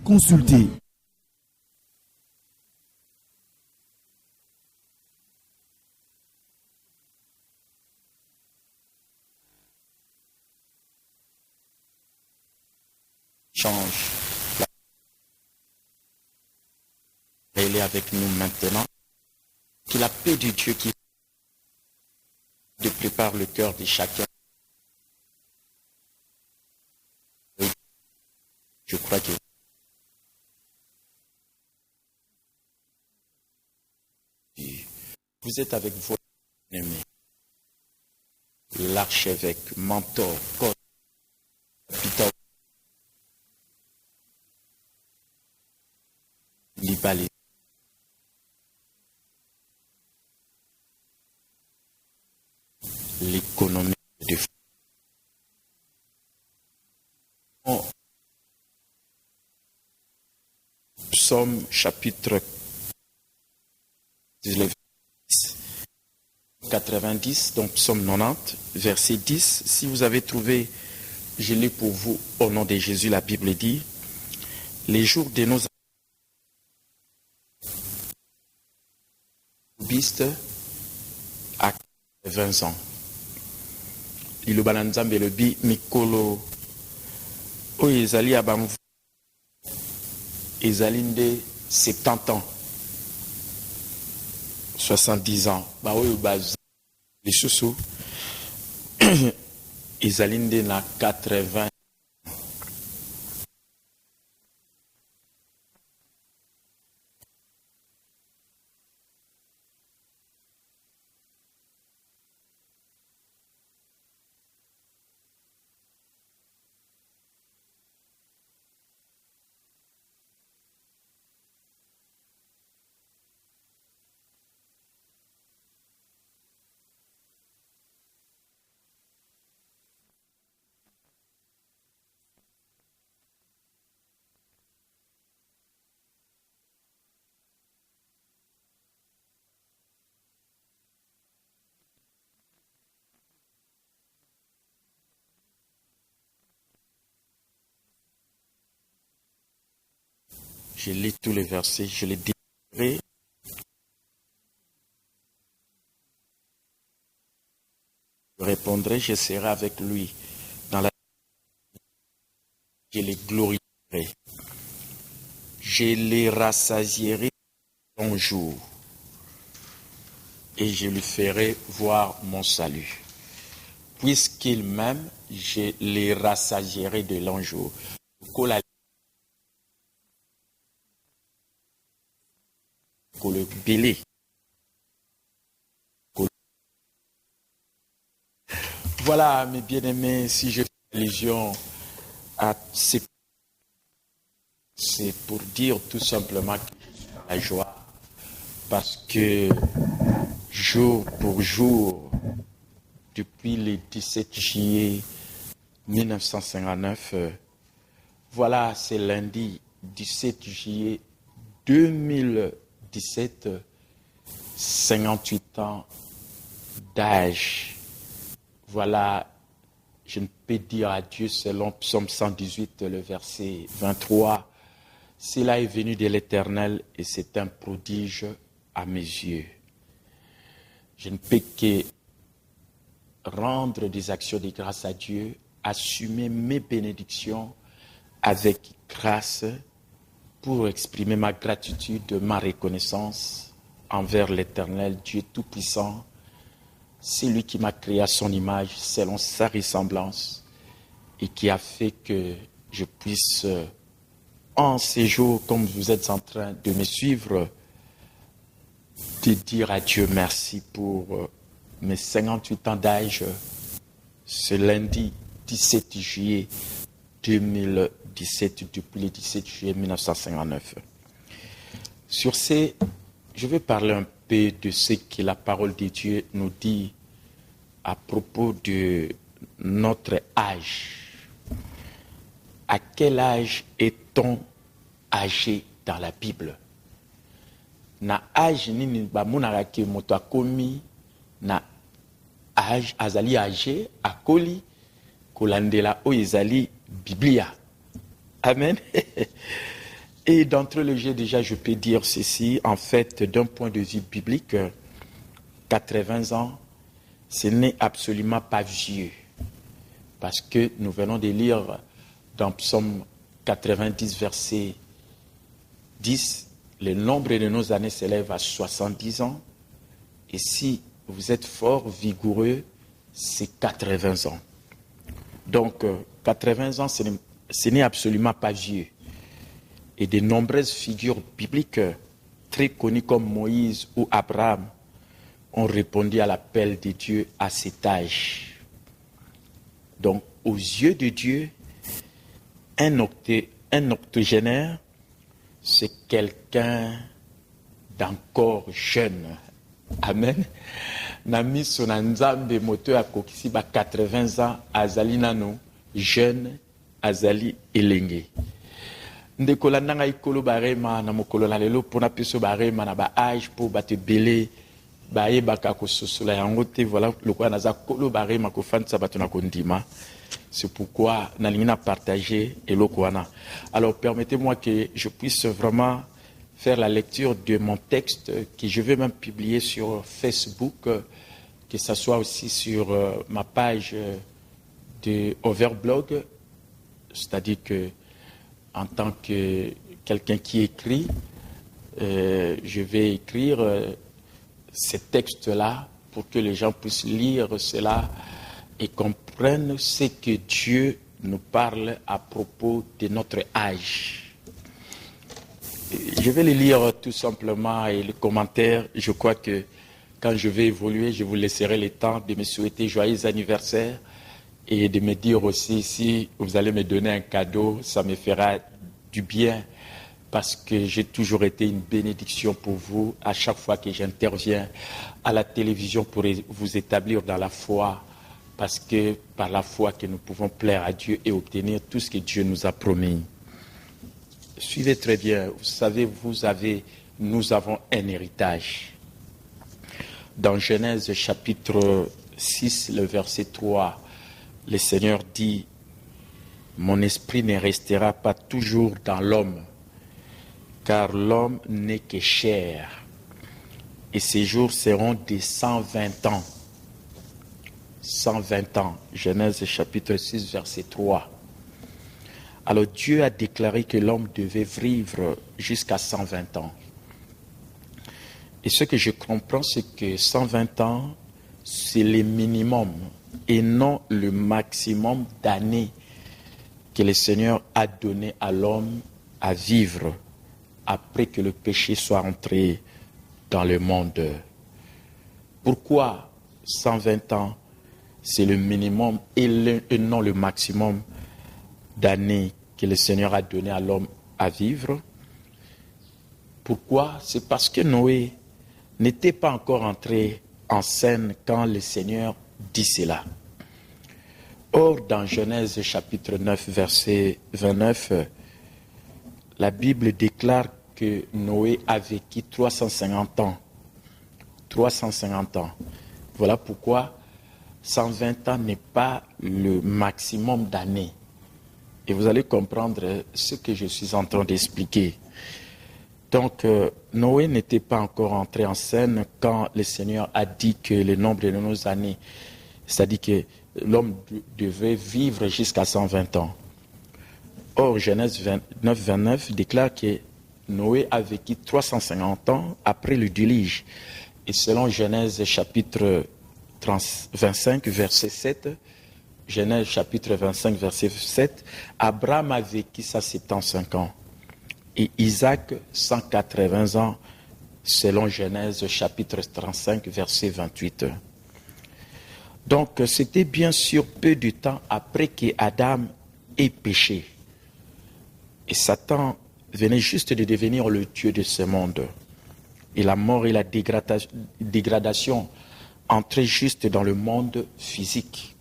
Consultez change. Elle est avec nous maintenant. Que la paix de Dieu qui prépare le cœur de chacun. Je crois que vous êtes avec votre ennemi, l'archevêque, mentor, code, capital, libali. L'économie de Psaume chapitre 90, donc Psaume 90, verset 10. Si vous avez trouvé, je lis pour vous au nom de Jésus, la Bible dit, les jours de nos bistes à 20 ans. Liloba nzambe lobi mikolo oyo ezali abam ezali nde 70 ans 70 ans ba oyo baz lisusu ezali nde na 80. Je lis tous les versets, je les dirai. Je répondrai, je serai avec lui dans la... Je les glorifierai. Je les rassasierai un jour et je lui ferai voir mon salut. Puisqu'il m'aime, je les rassasierai de long jour. Le belé. Voilà, mes bien-aimés, si je fais allusion à ces... C'est pour dire tout simplement que je suis dans la joie, parce que jour pour jour, depuis le 17 juillet 1959, voilà, c'est lundi 17 juillet 2017, 58 ans d'âge. Voilà, je ne peux dire adieu selon Psaume 118, le verset 23. Cela est venu de l'Éternel et c'est un prodige à mes yeux. Je ne peux que rendre des actions de grâce à Dieu, assumer mes bénédictions avec grâce pour exprimer ma gratitude, ma reconnaissance envers l'Éternel, Dieu Tout-Puissant. C'est lui qui m'a créé à son image, selon sa ressemblance, et qui a fait que je puisse, en ces jours, comme vous êtes en train de me suivre, de dire à Dieu merci pour mes 58 ans d'âge, ce lundi 17 juillet 2017, depuis le 17 juillet 1959. Sur ce, je vais parler un peu de ce que la parole de Dieu nous dit à propos de notre âge. À quel âge est-on âgé dans la Bible? na âge nini bamonaka ke moto akomi na âge azali âgé akoli kolandela oyo ezali Biblia. Amen. Et d'entrée de jeu, déjà, je peux dire ceci. En fait, d'un point de vue biblique, 80 ans, ce n'est absolument pas vieux. Parce que nous venons de lire dans Psaume 90, verset 10, le nombre de nos années s'élève à 70 ans. Et si vous êtes fort, vigoureux, c'est 80 ans. Donc, 80 ans, ce n'est absolument pas vieux. Et de nombreuses figures bibliques très connues comme Moïse ou Abraham ont répondu à l'appel de Dieu à cet âge. Donc, aux yeux de Dieu, un octogénaire, c'est quelqu'un d'encore jeune. Amen. Nami sonanzambe moto akokisi ba 80 ans azali nano jeune azali elenge. Ndeko landanga ikolo barema na mokolo na lelo pona peso barema na ba âge po bate belé ba yebaka ko sosola yango te voilà lokwa naza kolo barema ko fansa bato na kondima. C'est pourquoi nalingina partager eloko wana. Alors permettez-moi que je puisse vraiment faire la lecture de mon texte que je vais même publier sur Facebook, que ce soit aussi sur ma page de Overblog, c'est-à-dire que en tant que quelqu'un qui écrit, je vais écrire ces textes-là pour que les gens puissent lire cela et comprennent ce que Dieu nous parle à propos de notre âge. Je vais les lire tout simplement et les commentaires. Je crois que quand je vais évoluer, je vous laisserai le temps de me souhaiter joyeux anniversaire et de me dire aussi si vous allez me donner un cadeau, ça me fera du bien parce que j'ai toujours été une bénédiction pour vous à chaque fois que j'interviens à la télévision pour vous établir dans la foi parce que par la foi que nous pouvons plaire à Dieu et obtenir tout ce que Dieu nous a promis. Suivez très bien, vous savez, nous avons un héritage. Dans Genèse chapitre 6, le verset 3, le Seigneur dit, « Mon esprit ne restera pas toujours dans l'homme, car l'homme n'est que chair, et ses jours seront de 120 ans. » 120 ans, Genèse chapitre 6, verset 3. Alors Dieu a déclaré que l'homme devait vivre jusqu'à 120 ans. Et ce que je comprends, c'est que 120 ans, c'est le minimum et non le maximum d'années que le Seigneur a donné à l'homme à vivre après que le péché soit entré dans le monde. Pourquoi 120 ans, c'est le minimum et non le maximum d'années que le Seigneur a donné à l'homme à vivre? Pourquoi? C'est parce que Noé n'était pas encore entré en scène quand le Seigneur dit cela. Or, dans Genèse chapitre 9, verset 29, la Bible déclare que Noé a vécu 350 ans. 350 ans. Voilà pourquoi 120 ans n'est pas le maximum d'années. Et vous allez comprendre ce que je suis en train d'expliquer. Donc, Noé n'était pas encore entré en scène quand le Seigneur a dit que le nombre de nos années, c'est-à-dire que l'homme devait vivre jusqu'à 120 ans. Or, Genèse 29, 29 déclare que Noé a vécu 350 ans après le déluge. Et selon Genèse chapitre 25, verset 7, Genèse chapitre 25, verset 7, Abraham a vécu 175 ans et Isaac 180 ans, selon Genèse chapitre 35, verset 28. Donc, c'était bien sûr peu de temps après qu'Adam ait péché. Et Satan venait juste de devenir le Dieu de ce monde. Et la mort et la dégradation entraient juste dans le monde physique.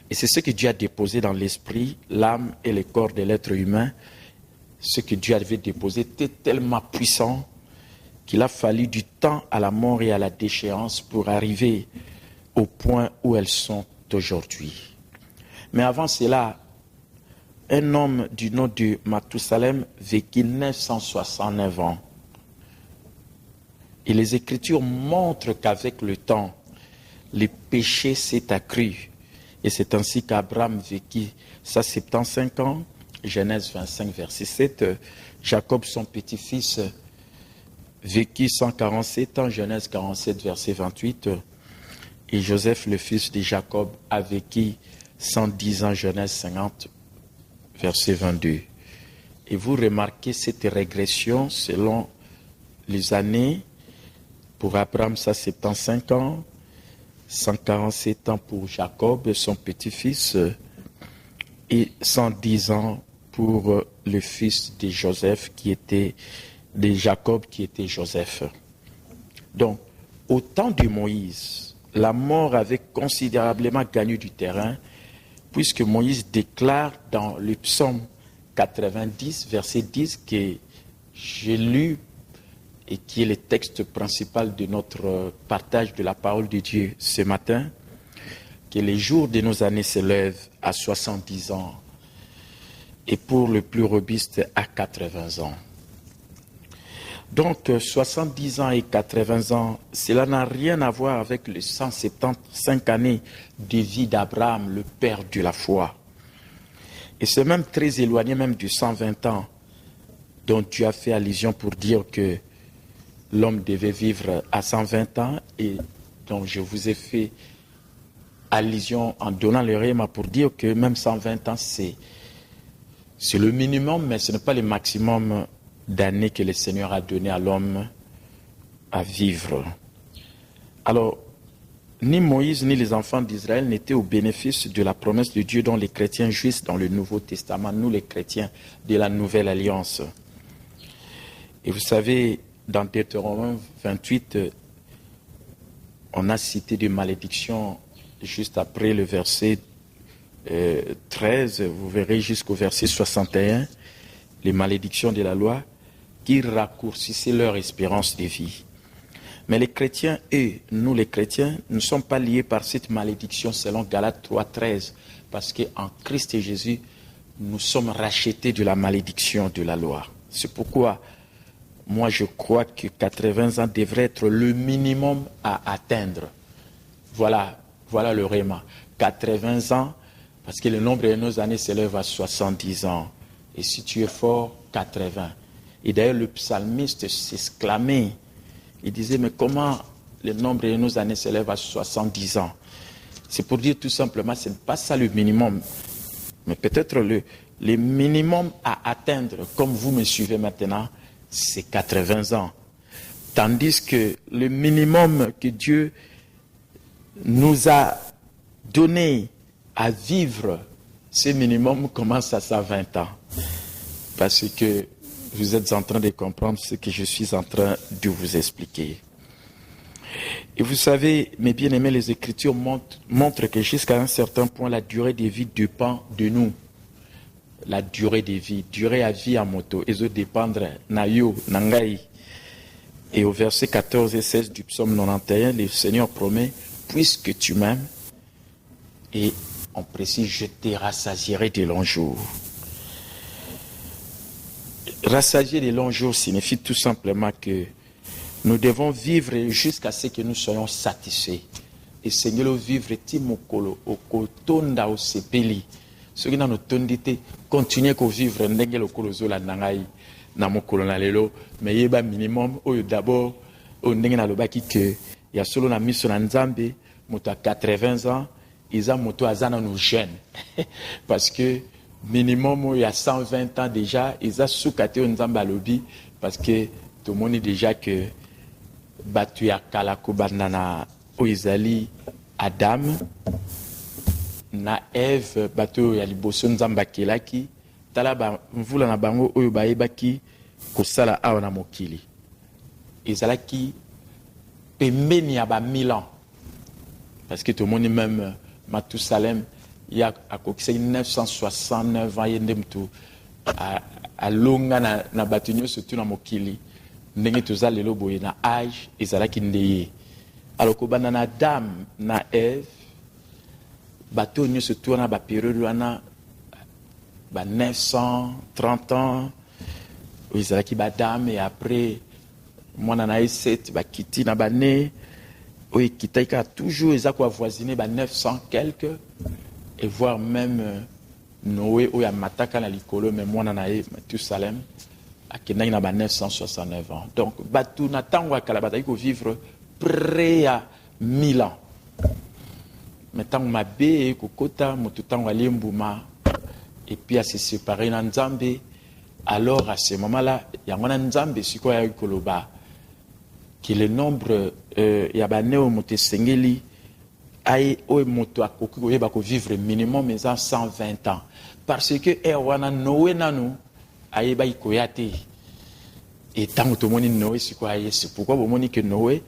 Et c'est ce que Dieu a déposé dans l'esprit, l'âme et le corps de l'être humain. Ce que Dieu avait déposé était tellement puissant qu'il a fallu du temps à la mort et à la déchéance pour arriver au point où elles sont aujourd'hui. Mais avant cela, un homme du nom de Mathusalem vécut 969 ans. Et les Écritures montrent qu'avec le temps, le péché s'est accru. Et c'est ainsi qu'Abraham vécut 175 ans, Genèse 25, verset 7. Jacob, son petit-fils, vécut 147 ans, Genèse 47, verset 28. Et Joseph, le fils de Jacob, a vécu 110 ans, Genèse 50, verset 22. Et vous remarquez cette régression selon les années. Pour Abraham, ça 75 ans, 147 ans pour Jacob, son petit-fils, et 110 ans pour le fils de Joseph, de Jacob, qui était Joseph. Donc, au temps de Moïse, la mort avait considérablement gagné du terrain, puisque Moïse déclare dans le psaume 90, verset 10, que j'ai lu et qui est le texte principal de notre partage de la parole de Dieu ce matin, que les jours de nos années s'élèvent à 70 ans et pour le plus robuste à 80 ans. Donc 70 ans et 80 ans, cela n'a rien à voir avec les 175 années de vie d'Abraham, le père de la foi. Et c'est même très éloigné même du 120 ans dont tu as fait allusion pour dire que l'homme devait vivre à 120 ans, et donc je vous ai fait allusion en donnant le réma pour dire que même 120 ans, c'est le minimum, mais ce n'est pas le maximum d'années que le Seigneur a donné à l'homme à vivre. Alors, ni Moïse ni les enfants d'Israël n'étaient au bénéfice de la promesse de Dieu dont les chrétiens jouissent dans le Nouveau Testament, nous les chrétiens de la Nouvelle Alliance. Et vous savez, dans Deutéronome 28, on a cité des malédictions juste après le verset 13, vous verrez jusqu'au verset 61, les malédictions de la loi qui raccourcissaient leur espérance de vie. Mais les chrétiens, nous les chrétiens, ne sommes pas liés par cette malédiction selon Galates 3, 13, parce qu'en Christ et Jésus, nous sommes rachetés de la malédiction de la loi. C'est pourquoi moi, je crois que 80 ans devrait être le minimum à atteindre. Voilà le réma. 80 ans, parce que le nombre de nos années s'élève à 70 ans. Et si tu es fort, 80. Et d'ailleurs, le psalmiste s'exclamait. Il disait, mais comment le nombre de nos années s'élève à 70 ans? C'est pour dire tout simplement, ce n'est pas ça le minimum. Mais peut-être le minimum à atteindre, comme vous me suivez maintenant, c'est 80 ans. Tandis que le minimum que Dieu nous a donné à vivre, ce minimum commence à 120 ans. Parce que vous êtes en train de comprendre ce que je suis en train de vous expliquer. Et vous savez, mes bien-aimés, les Écritures montrent que jusqu'à un certain point, la durée de vie dépend de nous. La durée de vie, durée à vie à moto, et dépendre nayo, nangai. Et au verset 14 et 16 du psaume 91, le Seigneur promet, puisque tu m'aimes, et on précise, je te rassasierai de longs jours. Rassasier de longs jours signifie tout simplement que nous devons vivre jusqu'à ce que nous soyons satisfaits. Et Seigneur, vivre timokolo, okotonda osepeli. Ce qui nous tondité, continuer à vivre ndenge lokolozo la nangai na mokolo na lelo, mais yeba minimum oyo d'abord o ndenge na lobaki que ya solo na miso na Nzambe moto à 80 ans, ils ont moto azana nous jeunes parce que minimum il y a 120 ans déjà, ils ont soukate Nzambe alobi parce que tout le monde est déjà que batu ya kalako banana o izali Adam na Eve bato ya liboso Nzambe akelaki tala ba mvula na bango oyo bayebaki kosala awa na mokili ezalaki pembeni ya ba 1000 ans parce que tout le monde même Mathusalem il y a akokisa 969 ans yende mtu alonga na bato nyonso tu na mokili ndenge toza lelo boye na âge ezalaki ndeye. Alors kobanda na Adam na Ève bato nyonso tu wana baperiode wana ba 930 ans oyo ezalaki badame, et après mwana na ye Seth bakiti na bane oyo ekitaki kaka toujours eza koavoisine ba 900 quelque, et voire même Noé oyo amataka na likolo me mwana na ye Mathusalem akendaki na ba 969 ans. Donc bato na ntango ya kala bazalaki kovivre près à 1000 ans. Mais ntango mabe kokota moto ntango alie mbuma et puis à se séparer na Nzambe, alors à ce moment-là yango na Nzambe sikoyo ayaki koloba que le nombre ya bane oyo moto esengeli aye oyo moto akoki koyeba kovivre minimum eza 120 ans, parce que wana Noé nanu ayebaki koya te. Et ntango tomoni Noé sikoyo aye, c'est pourquoi bomoni que Noé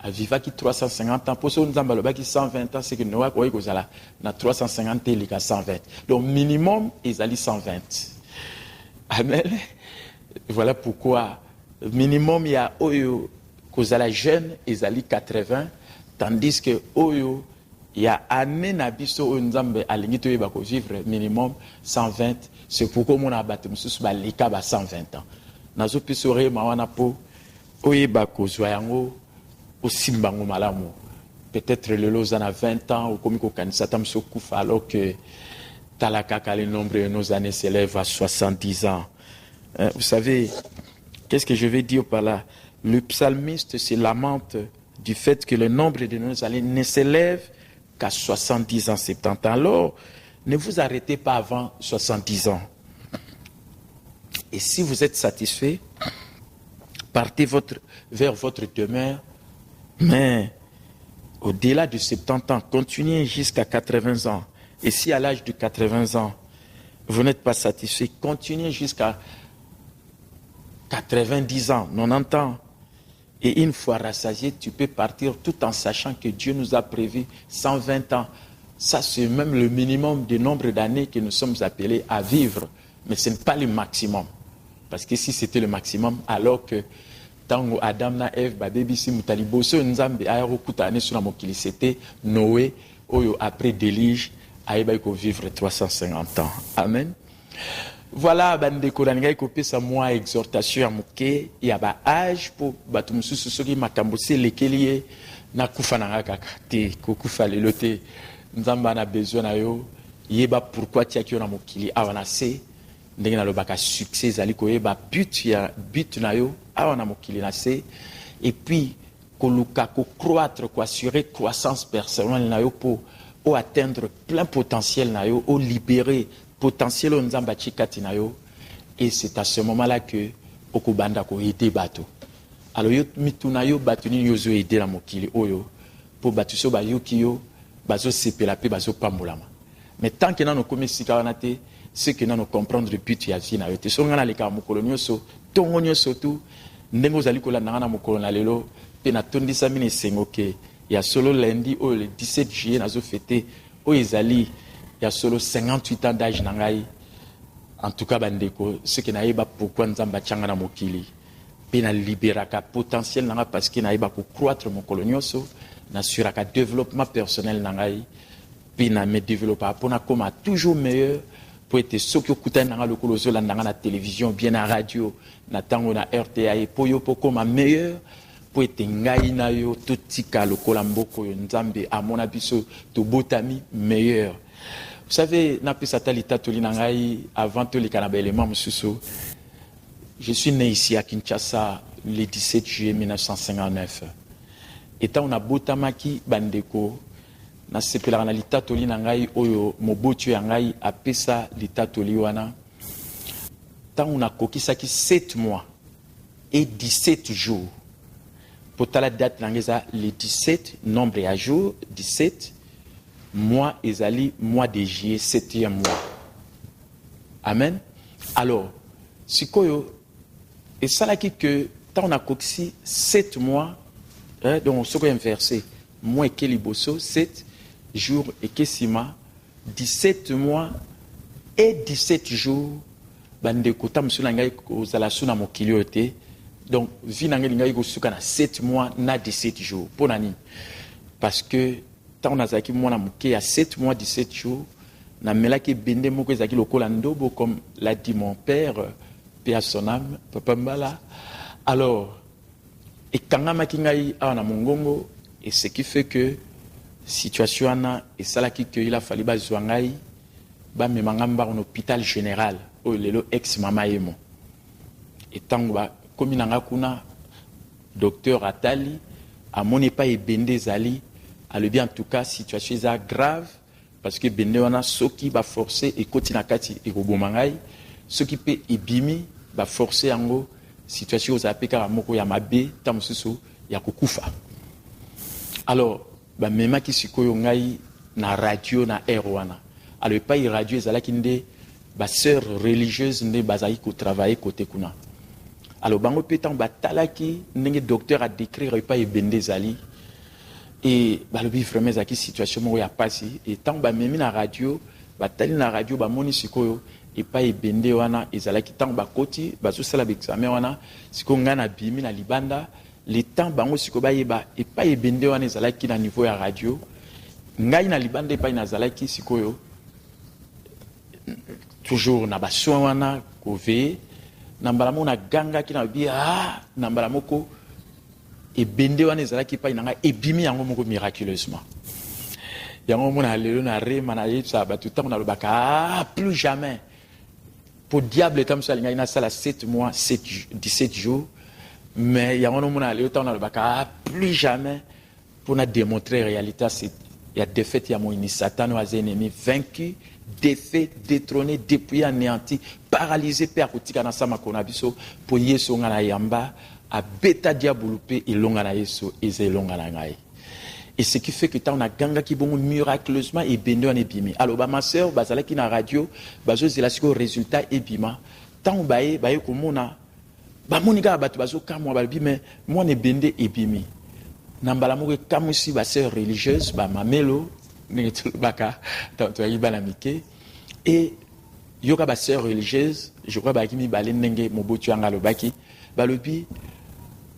avivaki 350 ans. Pour ça, nous avons 120 ans, c'est que Noé akoki kozala na 350 et lika 120. Donc minimum ils allaient 120. Amen. Voilà pourquoi minimum il y a oyo kozala jeune ils allaient 80, tandis que oyo il y a année na biso oyo Nzambe alingi to yeba ko vivre minimum 120. C'est pourquoi mon abato mususu ba lika ba 120 ans. Nazo pisore mawana po oyeba ko zwa yango osimbango malamu. Peut-être le loza na 20 ans ou comme ko kanisa tamso kufa, alors que talakaka le nombre de nos années s'élève à 70 ans. Vous savez, qu'est-ce que je vais dire par là? Le psalmiste se lamente du fait que le nombre de nos années ne s'élève qu'à 70 ans, 70 ans. Alors, ne vous arrêtez pas avant 70 ans. Et si vous êtes satisfait, partez vers votre demeure, mais au-delà de 70 ans, continuez jusqu'à 80 ans. Et si à l'âge de 80 ans, vous n'êtes pas satisfait, continuez jusqu'à 90 ans, 90 ans. Et une fois rassasié, tu peux partir tout en sachant que Dieu nous a prévu 120 ans. Ça, c'est même le minimum du nombre d'années que nous sommes appelés à vivre. Mais ce n'est pas le maximum. Parce que si c'était le maximum, alors que tango Adam na Ève babebi si mutali boso Nzambe ayarokuta ane suna mokili, c'était Noé oyo après déluge ayeba ko vivre 350 ans. Amen. Voilà bandeko na ngai kopesa moi exhortation ya moke ya ba âge pour bato mususu soki makambo se lekelie na kufa na kaka te kokufa lelo te. Nzambe na besoin na yo yeba pourquoi tiaki na mokili awana se ndenge na lobaka succès zali koyeba but na yo awana mokili na se, et puis koluka ko croître, ko assurer croissance personnelle na yo pour atteindre plein potentiel na yo, libérer potentiel on Nzambe chikati na yo. Et c'est à ce moment-là que okubanda ko aider bato. Alors yo mituna yo batuni yo zo aider na mokili oyo pour batu so ba yo ki yo bazo sepela pe bazo pambolama. Mais tant que nano komi sika wana te, c'est que nano comprendre le but ya vie na yo te. So ngana leka mokolo nyoso tongo nyoso tu ndenge ozali kolanda na mokolo na lelo pe na tondisa mine sengo ke ya solo lundi o le 17 juillet nazo fêter o ezali ya solo 58 ans d'âge na ngai. En tout cas bandeko, ce que naïba pourquoi Nzamba tchanga na mokili pe na liberaka potentiel nanga parce que naïba ko croître mon kolonioso na suraka développement personnel na ngai pe na me développer pour na comme toujours meilleur pour être sokyo kutana nanga lokolo zola nanga na télévision bien na radio na tango na RTA et pour yo pour comme meilleur pour être ngai na yo totika lokola mboko yo Nzambe à mon abiso to botami meilleur. Vous savez, avant tout les Canabéléments, je suis né ici à Kinshasa le 17 juillet 1959. Étant on a botamaki bandeko, na sepela na litatoli nangai oyo mobotu yangai apesa litatoli wana. Tant on a kokisaki 7 mois et 17 jours. Pour la date nangeza le 17 nombre à jour 17. Mois ezali mois de juillet 7e mois. Amen. Alors, sikoyo et ça là qui que tant on a coxi 7 mois donc ce qu'on inversé mois et keliboso 7 jours et kesima 17 mois et 17 jours bande kota msula ngai kozala suna mokili ote Donc, vie n'angelinga ko suka na 7 mois na 17 jours. Pour nani? Parce que tant on a zaki moi na muke à 7 mois 17 jours, na melaki bende moko zaki lokola ndobo comme l'a dit mon père, paix à son âme, papa Mbala. Alors, et kangama kingai a na mongongo, et ce qui fait que situation na et sala ki que il a fallu ba zwangai ba me mangamba en hôpital général o lelo ex mama yemo. Et tant ba comme nanga kuna docteur Atali a moni pas et bende zali a le bien en tout cas situation est grave parce que bende wana soki ba forcer et kotina kati et robomangai ce qui peut ibimi ba forcer yango situation aux apeka moko ya mabe tamususu ya kukufa. Alors ba mema ki sikoyo ngai na radio na wana alors pas radio ezalaki nde ba sœur religieuse nde bazali ko travailler côté kuna. Alors bango petan batalaki ndenge docteur a décrire pas ebende zali et balobi vraiment zaki situation moko ya pasi et tant ba memi na radio batali na radio ba moni sikoyo et pas ebende wana ezalaki tant ba koti bazo sala examen wana sikoyo ngana bimi na libanda le temps bango siko ba yeba et pas ebende wana ezalaki na niveau ya radio ngai na libanda pas na zalaki sikoyo toujours na basoin wana kove nambala mona ganga ki na bi nambala moko ebende wana ezalaki pas nanga ebimi yango moko miraculeusement yango mona lelo na rema na yetsa ba tout temps na lobaka plus jamais pour diable tam ça linga ina sala 7 mois 17 jours. Mais il y a un moment où on a plus jamais pour nous démontrer la réalité. Il y a défaite, il y a mon Satan, nos ennemis vaincus, défait, détrôné, dépouillé, anéanti, paralysé, percuté, dans sa makonabiso, pour yeso ngana yamba, à bêta diaboloupé, et longana yeso, et zé longana ngaï. Et ce qui fait que tant on a ganga qui bon miraculeusement et béni en ébimi. Alors, ma soeur, bazala qui na radio, bazo zélasiko résultat ébima. Tant on baye comme on a. Ba monika batu bazo kamwa balbi mais moi ne bende ebimi nambala mo kamusi ba sœur religieuse ba mamelo ngetul baka to yiba na mike et yoka ba sœur religieuse je crois ba kimi bale nenge mobotu anga lobaki balobi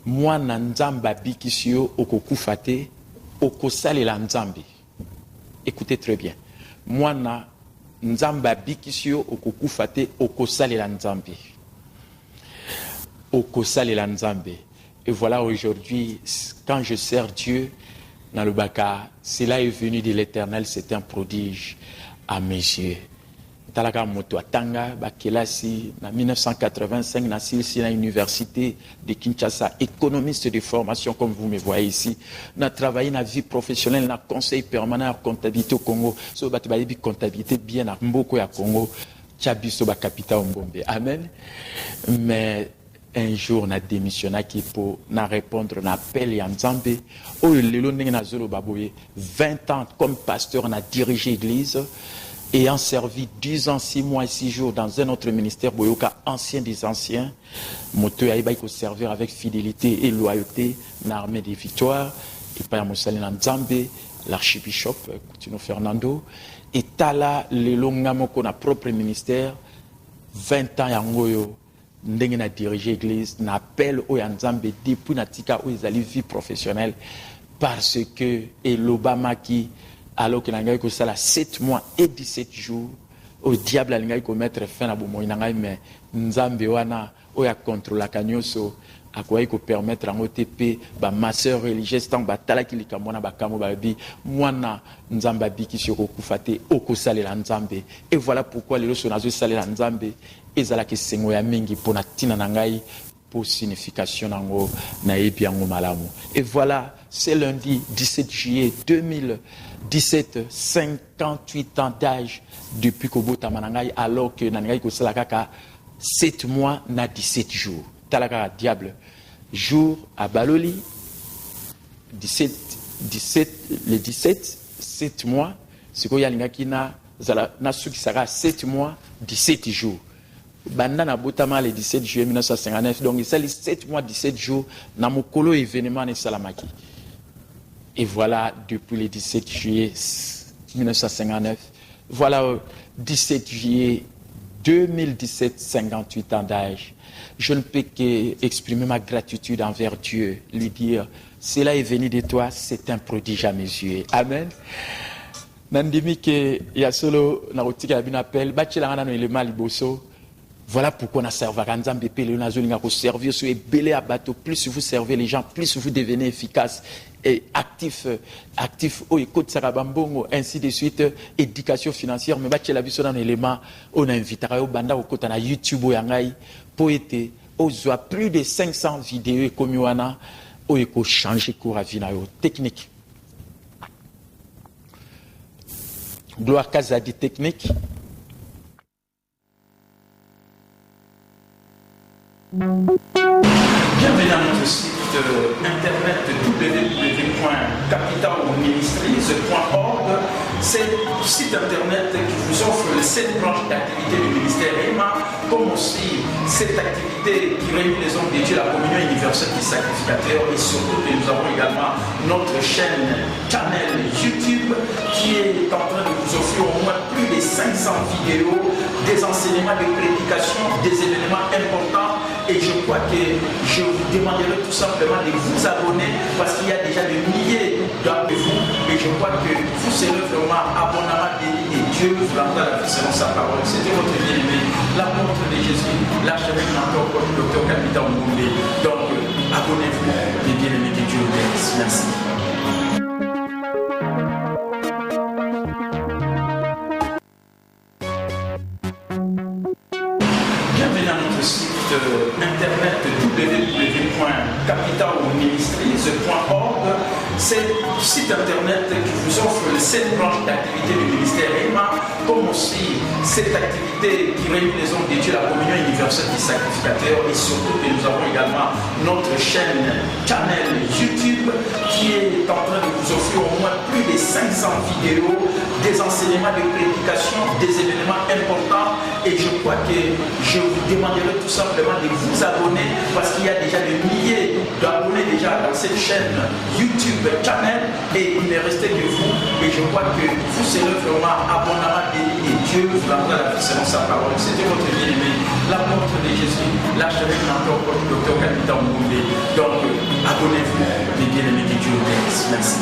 moi na nzamba bikisio okokufate okosalela nzambe. Écoutez très bien, moi na nzamba bikisio okokufate okosalela nzambe. Et voilà aujourd'hui, quand je sers Dieu dans le Baka, cela est venu de l'Éternel, c'est un prodige à mes yeux. Talaka moto atanga bakelasi na 1985 na silsi na université de Kinshasa, économiste de formation comme vous me voyez ici. Na travaillé na vie professionnelle na conseil permanent en comptabilité au Congo. So batibayebi comptabilité bien na mboko ya Congo. Tchabiso ba capita Ngombe. Amen. Mais un jour, on a démissionné pour répondre à l'appel à Nzambe. Oh, le 20 ans comme pasteur, on a dirigé l'église. Ayant servi 10 ans, 6 mois et 6 jours dans un autre ministère, Boyoka, ancien des anciens. Moto Aïba, il servir avec fidélité et loyauté dans l'armée des victoires. Et pas à Moussalina Nzambe, l'archibishop, Coutinho Fernando. Et Tala, le Longamoko, notre propre ministère, 20 ans, Yangoyo. Ndenge na diriger l'église na appel au Nzambe depuis na tika ou ezali vie professionnelle parce que et l'Obama qui alors que nangai ko sala 7 mois et 17 jours au diable alingai ko mettre fin na bomo nangai mais Nzambe wana o ya contrôle kanyoso akoyi ko permettre en OTP ba ma sœur religieuse tant batala ki likamona ba kamo ba bi mwana Nzamba biki soko kufate okosalela Nzambe. Et voilà pourquoi les loso nazo salela Nzambe ezalaki sengo ya mingi pona tina nangai pour signification nango na yebi yango malamu. Et voilà, c'est lundi 17 juillet 2017, 58 ans d'âge depuis Kobota Manangai, alors que nangai ko salakaka 7 mois na 17 jours. Talaka diable jour à Baloli le 17 7 mois c'est quoi yalingaki na suki sara 7 mois 17 jours. Bandana Botama le 17 juillet 1959, donc il s'est 7 mois 17 jours dans mon colo événement de Salamaki. Et voilà, depuis le 17 juillet 1959, voilà 17 juillet 2017, 58 ans d'âge. je ne peux qu'exprimer ma gratitude envers Dieu, lui dire, cela est venu de toi, c'est un prodige à mes yeux. Amen. Nandimi ke ya solo na rotika ya binapel bachela ngana no elema liboso. Voilà pourquoi on a servi à Nzambe Pele, on a besoin de servir sur les belés à bateau. Plus vous servez les gens, plus vous devenez efficace et actif, au écoute Sarabambongo, ainsi de suite, éducation financière. Mais bâtir la vie sur un élément, on a invité au banda au côté de YouTube ou yangai, pour être, on a plus de 500 vidéos comme Yoana, au éco changer cours à vie technique. Gloire Kazadi technique. Bienvenue à notre site internet www.capitalministries.org. C'est le site internet qui vous offre les 7 branches d'activité du ministère EMA, comme aussi cette activité qui réunit les hommes de Dieu, la communion universelle des sacrificateurs, et surtout que nous avons également notre chaîne channel YouTube qui est en train de vous offrir au moins plus de 500 vidéos, des enseignements, des prédications, des événements importants. Et je crois que je vous demanderai tout simplement de vous abonner parce qu'il y a déjà des milliers d'entre vous. Et je crois que vous serez vraiment abondamment bénis et Dieu vous rendra la vie selon sa parole. C'était votre bien-aimé, l'apôtre de Jésus, l'archevêque mentor, le docteur Capitaine Moumbé. Donc, abonnez-vous, les bien-aimés, que Dieu vous bénisse. Merci. Bienvenue à notre site internet www.capitalministries.org. C'est le site internet qui vous offre les 7 branches d'activité du ministère EMA, comme aussi cette activité qui réunit les hommes de Dieu, la communion universelle des sacrificateurs, et surtout que nous avons également notre chaîne channel YouTube qui est en train de vous offrir au moins plus de 500 vidéos, des enseignements, des prédications, des événements importants. Et je crois que je vous demanderai tout simplement de vous abonner parce qu'il y a déjà des milliers d'abonnés déjà dans cette chaîne YouTube channel et il ne restait que vous. Et je crois que vous serez vraiment abondamment bénis et Dieu vous rendra la vie selon sa parole. C'était votre bien-aimé, l'apôtre de Jésus, l'archevêque mentor, le docteur Capitaine Moumbé. Donc, abonnez-vous, les bien-aimés, que Dieu vous bénisse. Merci.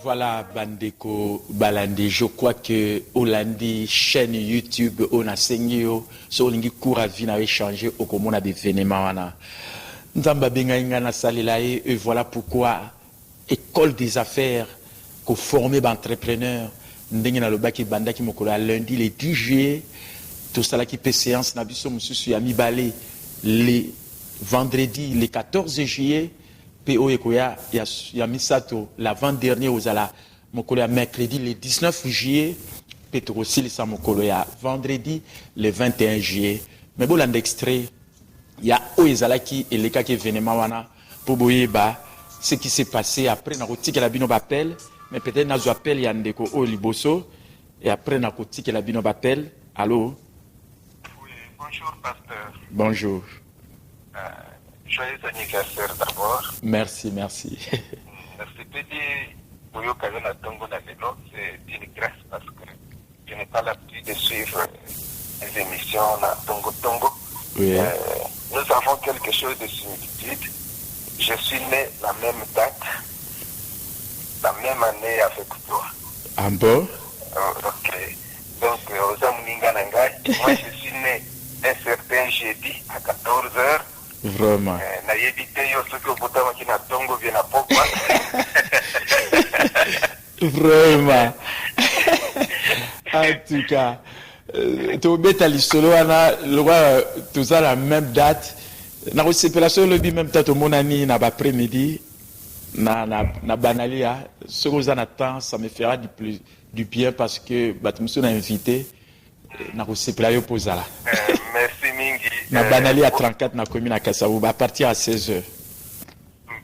Voilà, Bandeko Balandi. Je crois que Olandi, chaîne YouTube, on a saigné, sur l'ingi cours à vie n'a échangé au commun à des événements. Nzamba Bengaïnga na Salilae, et voilà pourquoi école des affaires, qu'on formé d'entrepreneurs, Ndengena Lobaki Bandaki Mokola, lundi, le 10 juillet, tout ça là qui fait séance, Nabiso Moussu, Yami Balé, les vendredi, le 14 juillet, PO Ekoya, Yamisato, l'avant-dernier aux Ala, Mokola, mercredi, le 19 juillet, Petro Silisa Mokoloya, vendredi, le 21 juillet. Mais bon, l'extrait, il y a Oezalaki et les cas qui venaient Mawana pour Boyeba, ce qui s'est passé après, n'a roti que la bino appel, mais peut-être n'a appel Yandeko O Liboso, et après n'a roti que la bino appel. Allô? Oui, bonjour, pasteur. Bonjour. Joyeux anniversaire d'abord. Merci, merci. Merci, Pédi. C'est une grâce parce que je n'ai pas l'habitude de suivre les émissions à Tongo Tongo. Oui. Nous avons quelque chose de similitude. Je suis né la même date, la même année avec toi. Ah bon? Ok. Donc, aux Amuninganangai, moi je suis né un certain jeudi à 14h. Vraiment. Vraiment. En tout cas, tu as l'histoire, tout ça la même date. Na séparation le même temps mon ami na après-midi na banalia ce que j'en attends ça me fera du bien parce que Batmuso m'a invité na séparation pour ça. Merci mingi. Na banalia 34 na commune à Kassavou à partir à 16h.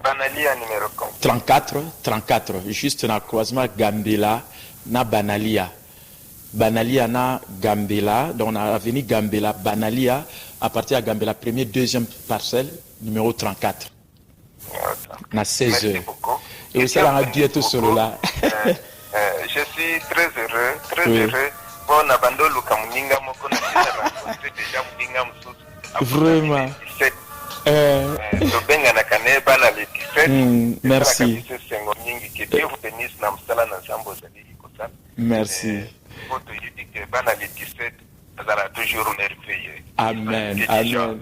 Banalia numéro 34 juste na croisement Gambela na Banalia. Banalia na Gambela, donc on a venu Gambela, Banalia, à partir de Gambela, première, deuxième parcelle, numéro 34. Na 16 heures. Et aussi, on a dû être solo là. Je suis très heureux. Bon, abandon le Kamuninga, Vraiment. Merci. Merci. Toujours merveilleux. Amen. Amen.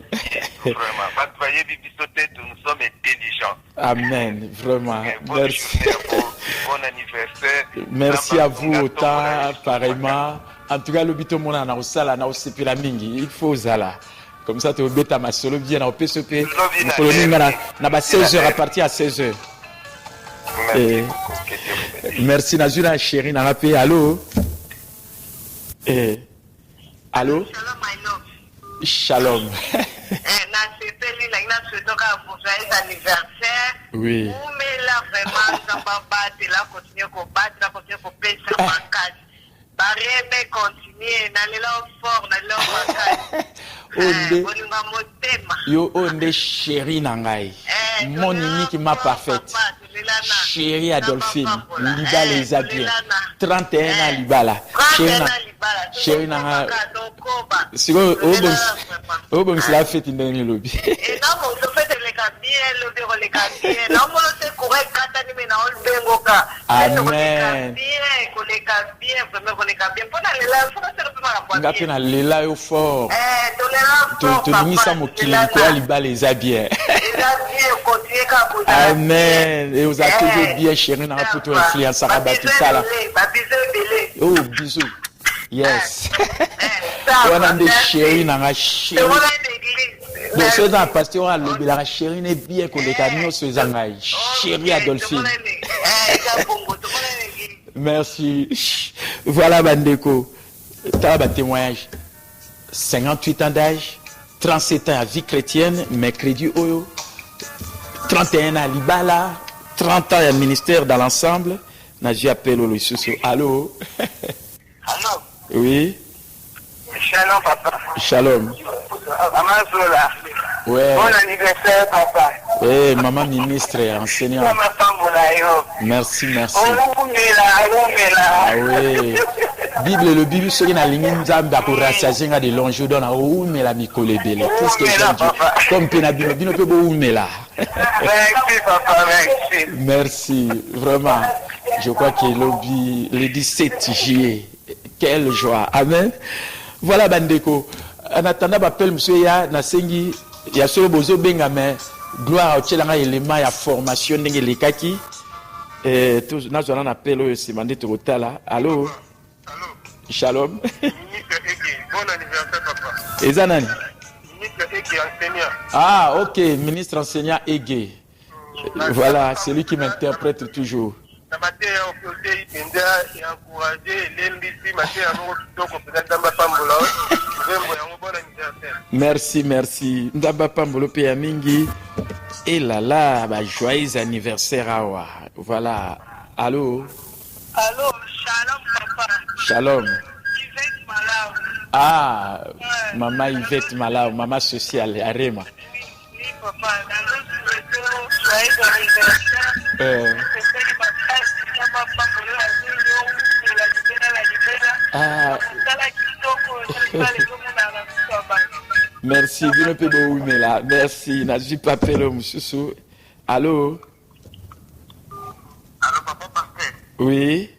Vraiment. Nous sommes intelligents. Amen. Vraiment. Merci. Bon anniversaire. Merci à vous autant, pareillement. En tout cas, le bito mona na osala na osepela mingi. Il faut zala. Comme ça, tu obeta ma solo bien na PSP. Na ba 16h à partir à 16h. Merci Nazuna chérie na rappé. Allô? Allô? Shalom, my love. Shalom. Anniversaire. Oui. Mais là, vraiment, ça va battre, là, continuer à battre, là, continuer à pêcher en casse. Barré, continuer, n'allez là fort, n'allez là Yo, onde chérie nangai. Mon unique ma parfaite. Chérie Adolphine, Liba les a bien. 31 ans Libala. Chérie nanga. Si vous bon cela fait une dernière lobby. Et non, vous faites les gabiers, le gabier. Non, vous c'est correct quand on est dans le bengoka. Amen. Ngapena lela yo fort. Tonimisa mokili kwa Liba les a bien. Amen. Et vous avez toujours bien chéri dans pour toi influence à battre ça là. Oh bisous. Yes. On a des chéris dans la chérie. Donc c'est dans pasteur à l'obé la chérie n'est bien qu'on les camions se zangaï. Chérie Adolphine. Merci. Voilà Bandeko. T'as un témoignage. 58 ans d'âge, 37 ans à vie chrétienne, mercredi Oyo, 31 ans à Libala, 30 ans à ministère dans l'ensemble. Naji appelle au Lususu. Allô? Allô? Oui. Shalom, papa. Shalom. Maman Zola. Ouais. Bon anniversaire, papa. Oui, maman ministre, enseignant. Merci, merci. Ah oui. Bible, le Bible, ce qui n'a rien à pour rassasier de l'ange dans la roue, mais la micole belle. Tout ce que j'ai dit. Comme Pénabino, Bino peut vous mais là. Merci, papa, merci. Merci, vraiment. Je crois que le 17 juillet, quelle joie. Amen. Voilà, Bandeko. En attendant, m'appelle monsieur Ya Nasengi. Il y a ce bozo bengame. Gloire au tchelanga élément ya formation ndenge lekaki. Tous na zona appel c'est mandé to tala. Allô? Allô? Shalom. Ministre Eki, bon anniversaire, papa. Ezanani? Ministre Eki, enseignant. Ah, ok, ministre enseignant Ege. Voilà, c'est lui qui m'interprète toujours. Merci, merci. Ndaba Pambolo Pea Mingi. Et là, bah, joyeux anniversaire à voilà. Allô? Allô, shalom, papa. Shalom. Yvette Malaw. Ah, maman Yvette Malaw, maman sociale, Arema. Oui, papa. Joyeux anniversaire. Ah. Merci, je ne peux pas mais là. Merci, Nazi Papelo Moussou. Allô? Allô, papa, pasteur. Oui.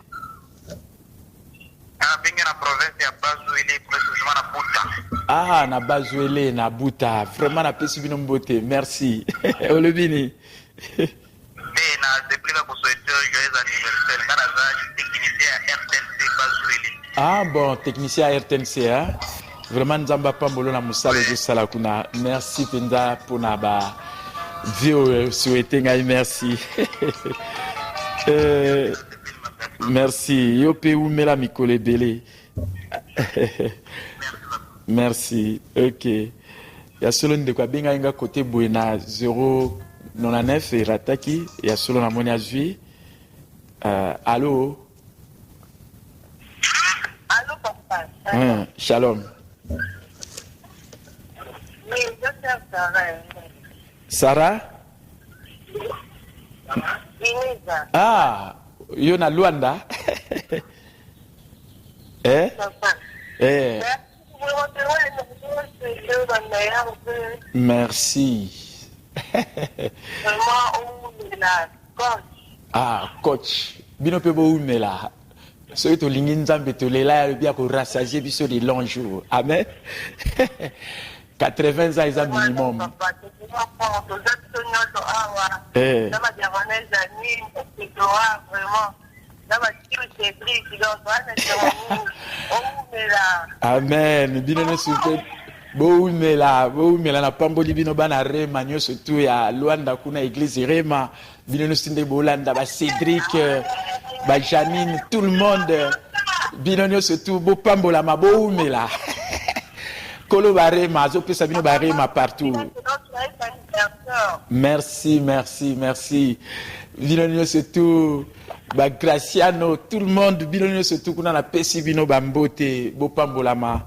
Ah, na Bazuele, na Buta. Vraiment, na pesi bino mbote. Merci. Olebini. Ah bon, technicien à RTNC, hein? Vraiment, nous avons pas mbolo na musala de salakuna. Merci Penda pour na ba vie souhaité ngai merci. Merci. Yo pe ou mela mikole belé. Merci. OK. Ya solo ndeko benga inga côté Buena 099 et rataki ya solo na moni azui. Allô? Allô, papa. Shalom. Oui, je suis Sarah. Sarah? Ineza. Ah, yo na Luanda? Papa. Eh. Vous Merci. Ah, coach. Bino pe bo umela. So to lingi nzambe to lela ya bia ko rassasier biso de longs jours. Amen. 80 ans is a minimum. Eh. Amen. Bino no super. Bo umela na pamboli bino bana rema nyo surtout ya Luanda kuna église rema bino no sinde bolanda ba Cédric ba Janine tout le monde bino no surtout bo pambola ma bo umela kolo ba rema zo pesa bino ba rema partout. Merci bino no surtout ba Graciano tout le monde bino no surtout kuna na pesi bino ba mbote bo pambola ma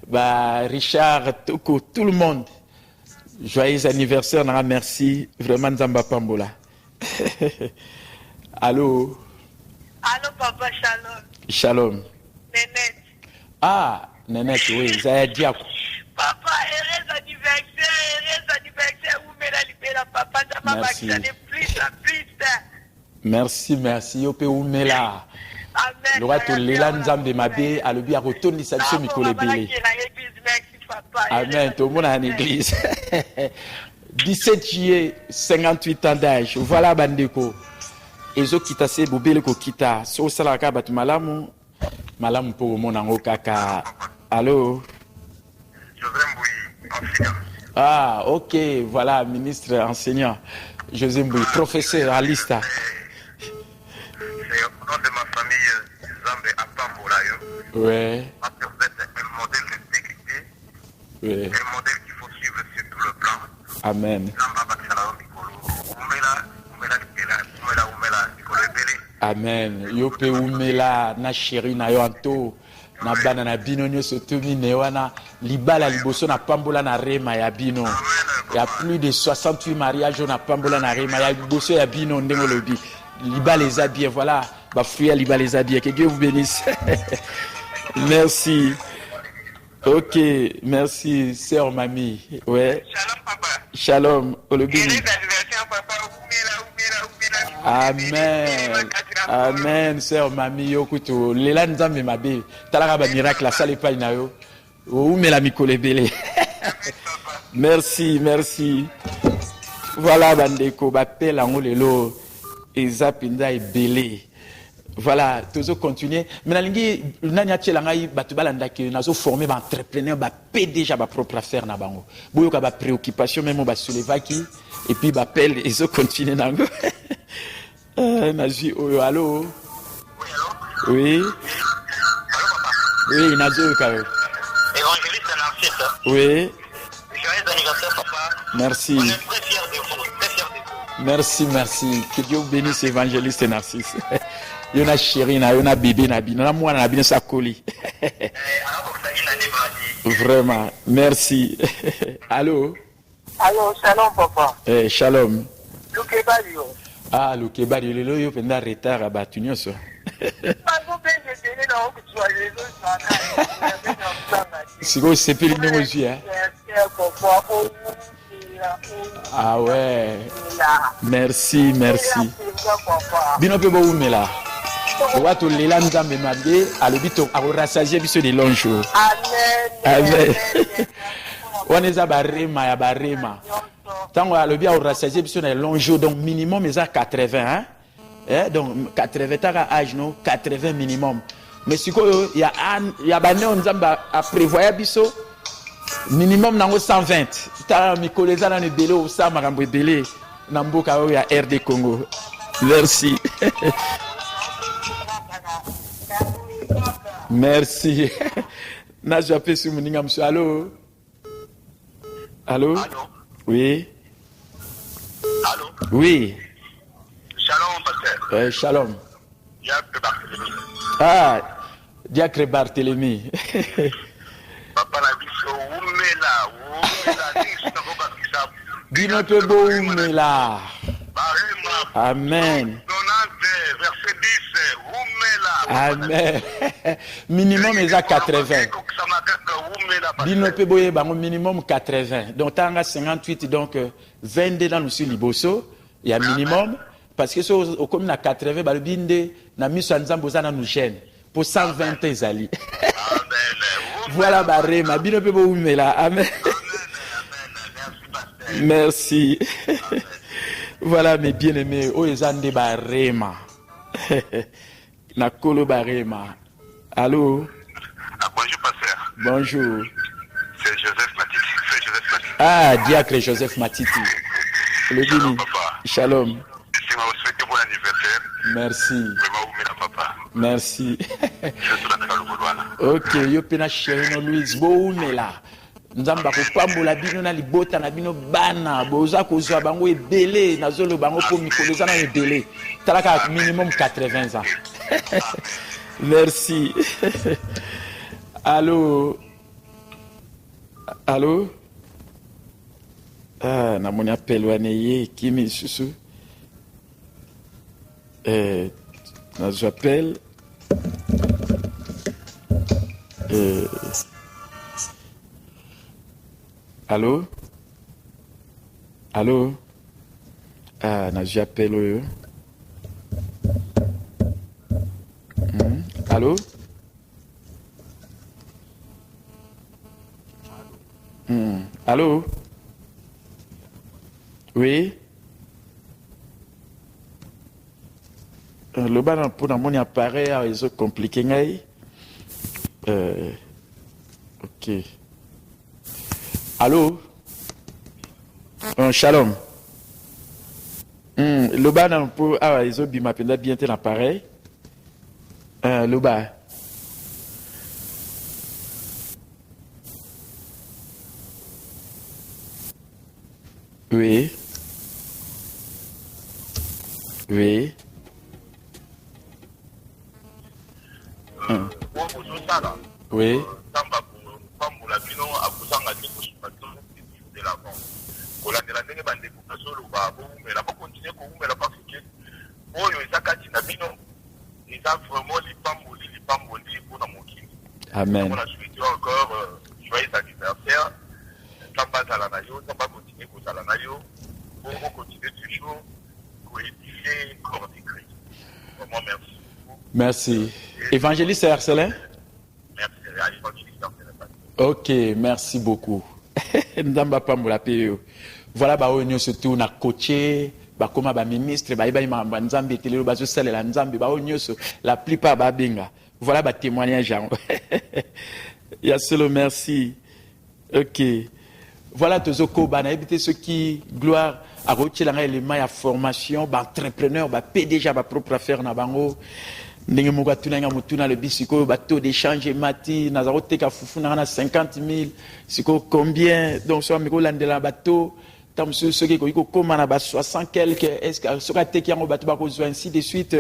bah, Richard, Toko, tout le monde. Joyeux anniversaire, Nara, merci. Vraiment, Nzamba Pambola. Allô? Allô, papa, shalom. Shalom. Nénette. Ah, Nénette, oui, Zaya Diakou. Papa, heureux anniversaire, où me la libéra, papa, Nzamba Bakisane, plus. Merci, Yope Oumela. Amen. Le roi Tolela Nzambe Mabe, à l'obi à retourner sa mission Mikole Bele. Amen, tout le monde en église. 17 juillet, 58 ans d'âge. Voilà Bandeko. Ezo kita se bobele ko kita. So salaka bat malamu. Malamu pour mon ango kaka. Allô? Ah, ok, voilà, ministre enseignant. José Mbouy, professeur à Lista. Au nom de ma famille, Zambé Apambolayo. Ouais. Parce que vous êtes un modèle d'intégrité. Ouais. Un modèle qu'il faut suivre sur tout le plan. Amen. Amen. Yope umela na chéri na yo anto na bana na bino nyonso tomi ne wana libala liboso na pambola na rema ya bino. Il y a plus de 68 mariages na pambola na rema ya liboso ya bino ndengo lobi. Liba les habits, voilà. Bah, fruit à Liba les habits. Que Dieu vous bénisse. Merci. Ok, merci, sœur mamie. Ouais. Shalom, papa. Shalom. Heureux anniversaire, papa. Amen, sœur mamie. Yokuto. Lela nzambe mabe. Talaka ba miracle la salle pa inayo. Oumela Mikole Bele. Merci. Voilà, bandeko. Bapel en lelo. Eza pinda ebele. Voilà, toujours continuer. Mais nalingi nanya tchelangai batubalanda ke nazo former ba entrepreneur ba PDG ba propre affaire na bango. Boyo ka ba préoccupation même ba soulevaki et puis ba appel ezo continuer nango. Nazi oyo allô. Oui. Oui, nazo ka. Évangéliste Narcisse. Oui. Joyeux anniversaire, papa. Merci. On est très fiers de vous. Merci. Que Dieu vous bénisse, évangéliste Narcisse. Yona chéri na yona bébé na bino na mwana na bino sakoli. Vraiment, merci. Allô? Allô, shalom, papa. Shalom. Lukebadio. Ah, Lukebadio, lelo yo penda retard à batu nyonso. Siko sepeli ndongo zwi hein. Ah ouais. Merci. Bino pe bo umela. Wato lela nzambe mabe alobito akorassasier biso de longs jours. Amen. Waneza barema ya barema. Tango alobi akorassasier biso de longs jours donc minimum eza 80 hein. Donc 80 taka âge non 80 minimum. Mais sikoyo ya bane nzambe a prévoyer biso minimum nango 120. Ta mikoleza na nebele o sa makambo ebele na mboka oyo ya RD Congo. Merci. Merci. Na j'appelle sur moninga monsieur. Allô? Oui. Allô? Oui. Shalom, pasteur. Shalom. Diacre Barthélemy. Ah, Diacre Barthélemy. Papa na biso umela niso koba kisa. Bino pe bo umela. Barema. Amen. 90 verset 10 umela. Amen. Minimum eza 80. Umela Bino pe boye bango minimum 80. Donc tanga 58 donc 22 dans nous liboso, il y a minimum parce que au comme na 80 ba binde na miso nzambo za na nous gêne pour 120 ezali. Voilà barema bino pe bo umela. Amen. Merci. Voilà mes bien-aimés, o ezande barema. Na kolo barema. Allô? Bonjour, pasteur. Bonjour. C'est Joseph Matiti. C'est Joseph Matiti. Ah, diacre Joseph Matiti. Le Shalom, béni. papa. Shalom. C'est moi, vous souhaitez bon anniversaire. Merci. Vraiment, vous mettez papa. Merci. Je suis là dans le couloir. Ok, yo pena chéri no Louise boumela. Nzamba ko pambola bino na libota na bino bana boza kozwa bango ebele na zolo bango po mikolo za na ebele. Talaka minimum 80 ans. Merci. Allô? Allô? Ah, na moni appel waneye kimi susu. Na j'appelle. Allô? Allô? Ah, na j'appelle. Allô? Allô? Oui? Le bas pour mon appareil a réseau compliqué. Ok. Allô? Shalom. Le bas pour a réseau bimapenda bien tel appareil. Le bas. Oui. Oui. Oui. Amen. Encore joyeux anniversaire. Pour continuer toujours pour édifier le corps de Christ. Vraiment, merci. Merci. Évangéliste Arcelin? Merci, évangéliste Arcelin. Ok, merci beaucoup. Ndamba pambola peyo. Voilà ba onyo surtout na coaché, ba koma ba ministre, ba iba ima nzambe telelo ba zo salela nzambe ba onyo so la plupart ba benga. Voilà ba témoignage. Ya solo merci. Ok. Voilà tozoko bana ebité ceux qui gloire à retirer l'élément ya formation ba entrepreneur ba PDG ba propre affaire na bango. Ndenge moko atunanga mutuna le bisiko bateau d'échange mati nazaro teka fufu na 50 000 siko combien donc so amiko landela bateau tam ceux qui ko koma na ba 60 quelque est-ce que so ka teki yango bateau ba ko ainsi de suite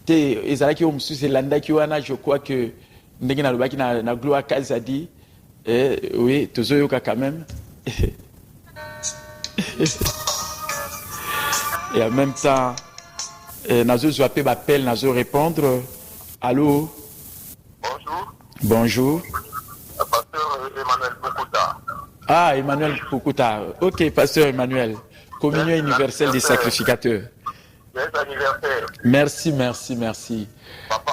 te ezalaki o msusu landaki wana je crois que ndenge na lobaki na gloire kazadi oui tozoyoka quand même. Et en même temps Nazo Zouapé m'appelle, Nazo répondre. Allô? Bonjour. Bonjour. Pasteur Emmanuel Pokuta. Ah, Emmanuel Pokuta. Ok, pasteur Emmanuel. Communion universelle des sacrificateurs. Joyeux anniversaire. Merci, merci, merci. Papa,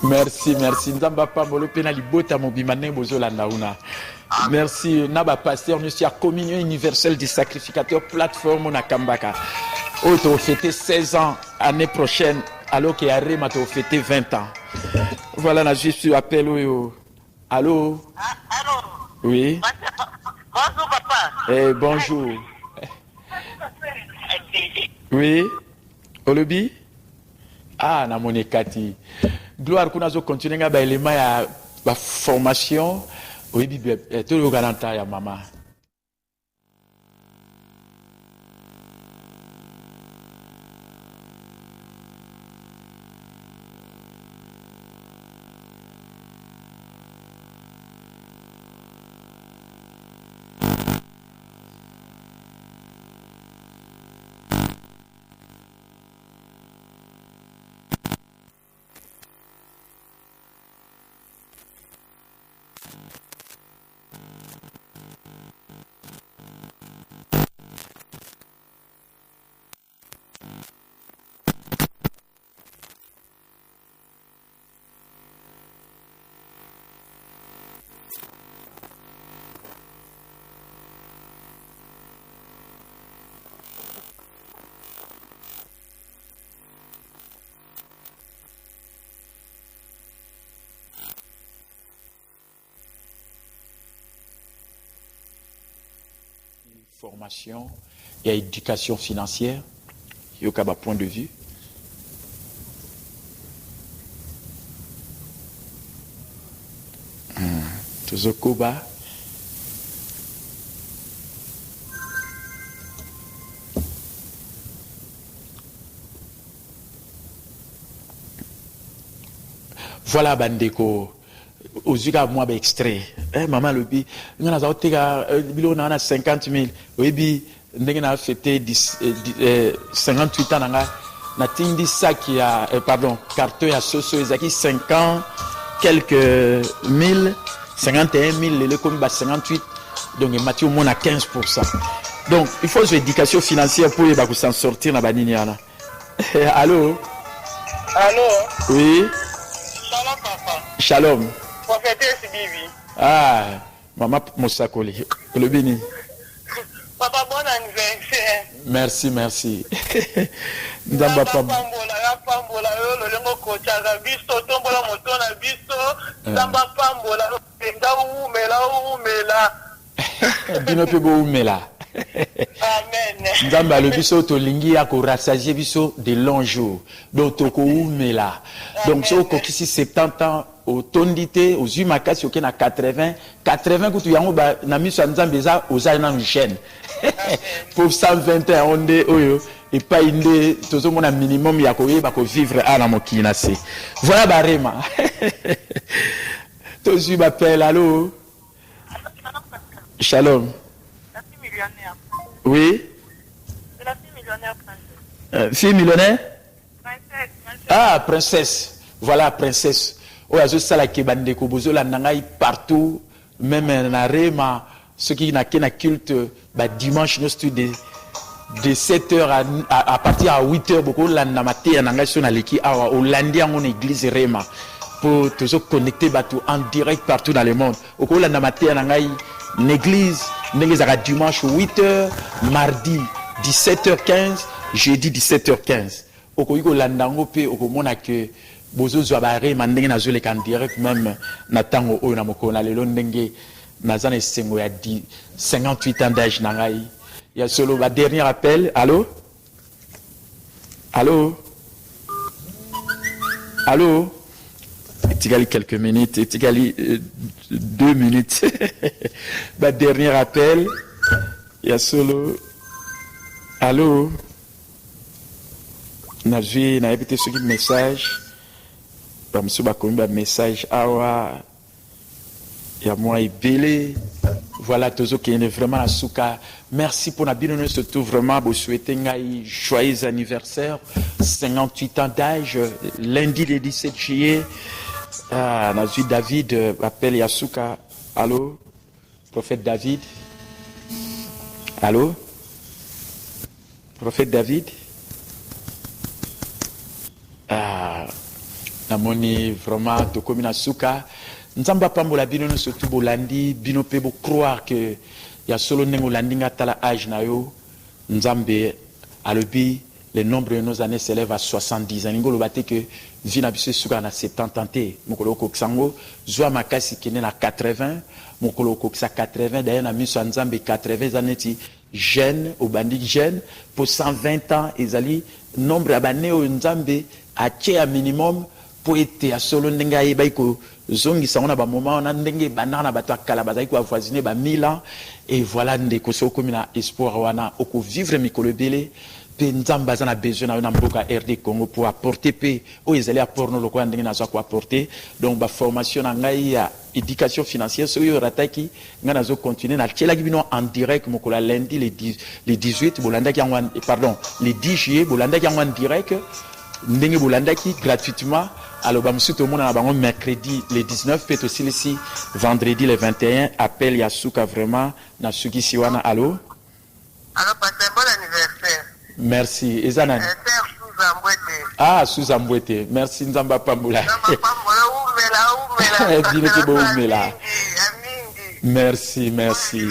merci, merci. Nzamba Pambolo Pena Libota Mobimane Bozola Nauna. Merci, Naba Pasteur, nous sommes à Communion universelle des sacrificateurs, plateforme Nakambaka. Oh, tu as fêté 16 ans, année prochaine, alors qu'il y a Réma, tu as fêté 20 ans. Voilà, je suis appel. Allô? Allô? Oui? Bonjour, papa. Bonjour. Oui? Olobi? Ah, Namone Kati. Gloire, qu'on a continué à l'élément de formation. Oui, tout le garanta ya maman. formation et éducation financière. Yokaba point de vue. Tozokoba. Voilà bandeko. Ozuka moi ba extrait. Maman lobi, ngana za oteka bilo na 50 000. Oyebi ndenge na fêté 58 ans nanga na tindi sac ya pardon, carton ya soso ezaki 50 quelques mille 51 000 les comme 58 donc Mathieu au moins à 15%. Donc il faut une éducation financière pour s'en sortir na banini yana. Allô? Allô? Oui. Shalom papa. Shalom. Prophète Sibibi. Ah, maman Moussakoli. Le bini. Papa, bon anniversaire. Merci, merci. Ndamba pam. Pambola, le lengo kochaga biso tombola motona biso. Ndamba pambola, penda umela. Bino pe bo umela. Amen. Ndamba le biso to lingi ya ko rassasier biso de longs jours. Donc to ko umela. Donc so ko kisi 70 ans au tondité aux humakasi au na 80 kutu yango ba na miso nzambe za oza na chaîne. Pour 121 onde oyo et pas inde tozo mona minimum ya ko yeba ko vivre à la mokina se. Voilà barema. Tozu m'appelle allô. Shalom. La fille millionnaire. Oui. C'est la fille millionnaire princesse. Fille millionnaire? Princesse. Ah, princesse. Voilà, princesse. Oh, azo sala ke bande ko bozo la nangai partout, même na rema, ceux qui na culte ba dimanche no studio de 7h à partir à 8h beaucoup la na maté na ngai so na leki awa Hollandi en église rema pour toujours connecter bateau en direct partout dans le monde. Au ko la na maté na ngai l'église ndenge à dimanche 8h, mardi 17h15, jeudi 17h15. Au ko ko landa ngope au ko mona que bozo zobare mandenge na zole kan direct même na tango o na mokona lelo ndenge nazana esengo ya 58 ans d'âge na ngai ya solo ba dernier appel. Allô? Allô? Allô? Etigali quelques minutes, etigali 2 minutes. Ba dernier appel ya solo. Allô? Na vie na ébité ce message. Monsieur Bakomba message awa ya moi belé voilà tozo qui est vraiment à souka. Merci pour la bienvenue surtout vraiment vous souhaiter un joyeux anniversaire 58 ans d'âge lundi le 17 juillet. Nazi David appelle Yasuka. Allô prophète David. Allô prophète David. Namoni vraiment to komina suka nzamba pambola bino surtout bolandi bino pe bo croire que ya solo nengo landinga tala âge na yo nzambe alobi le nombre de nos années s'élève à 70 ans ngolo baté que vina biso suka na 70 ans mokolo ko ksango zwa makasi kene na 80 mokolo ko ksa 80 d'ailleurs na miso nzambe 80 années jeune au bandi jeune pour 120 ans ezali nombre abané o nzambe a tia minimum poete ya solo ndenge ayeba iko zongi sangona ba moment na ndenge banana bato akala bazaki ko avoisiner ba 1000 ans et voilà ndeko soko mina espoir wana oko vivre mikolo belé pe nzamba za na besoin na mboka RD Congo pour apporter pe o ezali apport no lokwa ndenge na za ko apporter donc ba formation na ngai ya éducation financière so yo rataki ngana zo continuer na tchelaki bino en direct mokola lundi les 18 bolanda ki ngwan pardon les 10 juillet bolanda ki ngwan direct ndenge bolanda ki gratuitement. Alors, bah, monsieur, tout le monde a mercredi le 19, peut aussi ici, vendredi le 21, appel Yasuka vraiment, na Suki Siwana, allô? Alors, passez bon anniversaire. Merci. Et Zanan? Ah, Susan Mbouete. Merci, Nzamba Pamboula. Merci, merci.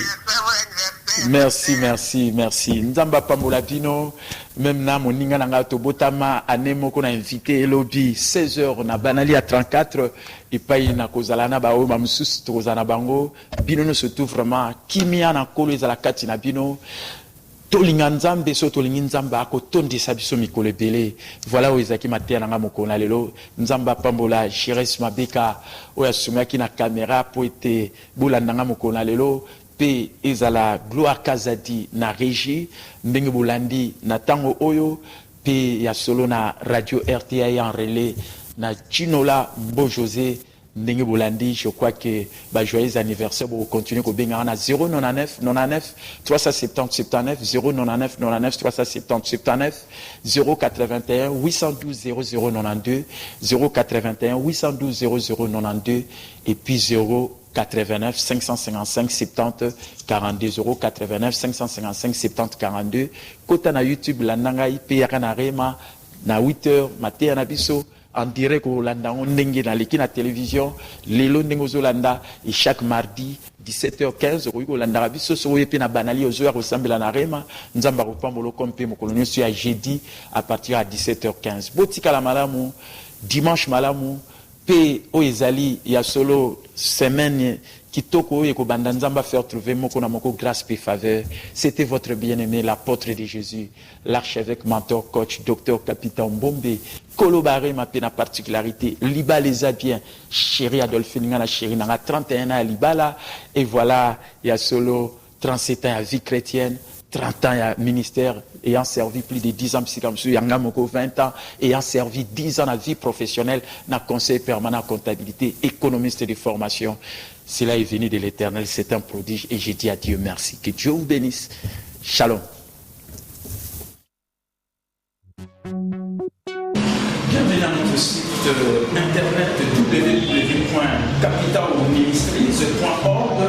Merci, merci, merci. Nzamba Pambola Bino, même na moninga nanga to botama anemo ko na invité lobby 16h na banali à 34 et pas na kozala na ba o mamsusu to kozana bango bino no surtout vraiment kimia na kolo ezala kati na bino tolinga nzambe so tolingi nzamba ko tondisa biso mikolo ebele voilà o ezaki matin nanga mokona lelo nzamba pambola Chires Mabeka o ya sumaki na caméra po ete bolanda nanga mokona lelo pe ezala Gloire Kazadi na régie ndenge bolandi na tango oyo pe ya solo na radio RTI en relais na Chinola Mbo José ndenge bolandi. Je crois que ba joyeux anniversaire pour continuer ko benga na 099 99 370 79 099 99 370 79 081 812 0092 081 812 0092 et puis 089 555 70 42 089 555 70 42 kota na YouTube la nanga ipe ya kana rema na 8h matin na biso en direct au Landa on ndenge na leki na télévision lelo ndenge ozolanda et chaque mardi 17h15 au Landa biso so yepe na banali ozo ressemble na rema nzamba ko pambolo kompe mokolonio sur à jeudi à partir à 17h15 botika la malamu dimanche malamu pe o ezali ya solo semaine kitoko eko banda nzamba faire trouver moko na moko grâce et faveur. C'était votre bien-aimé l'apôtre de Jésus, l'archevêque, mentor, coach, docteur, capitaine Bombe Kolobare ma pena particularité liba les a bien chéri Adolphine ngana chéri nanga 31 ans à Libala et voilà il y a solo 37 ans à vie chrétienne 30 ans à ministère ayant servi plus de 10 ans psychiatrie yanga moko 20 ans ayant servi 10 ans à vie professionnelle na conseil permanent comptabilité économiste de formation. Cela est venu de l'Éternel, c'est un prodige et j'ai dit à Dieu merci. Que Dieu vous bénisse. Shalom. Bienvenue à notre site internet www.capitalministries.org.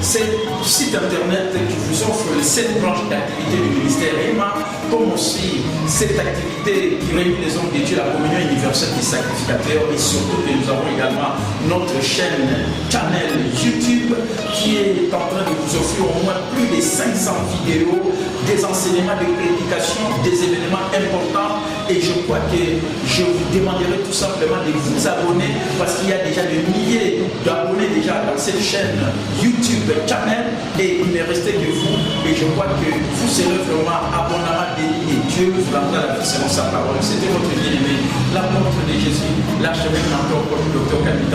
C'est le site internet qui vous offre les 7 branches d'activité du ministère EMA, comme aussi cette activité qui réunit les hommes de Dieu, la communion universelle des sacrificateurs, et surtout que nous avons également notre chaîne channel YouTube qui est en train de vous offrir au moins plus de 500 vidéos, des enseignements, des prédications, des événements importants. Et je crois que je vous demanderai tout simplement de vous abonner parce qu'il y a déjà des milliers d'abonnés déjà dans cette chaîne YouTube channel et il ne restait que vous. Et je crois que vous serez vraiment abondamment bénis et Dieu vous rendra la vie selon sa parole. C'était votre bien-aimé, l'apôtre de Jésus, l'archevêque, mentor, docteur, capitaine.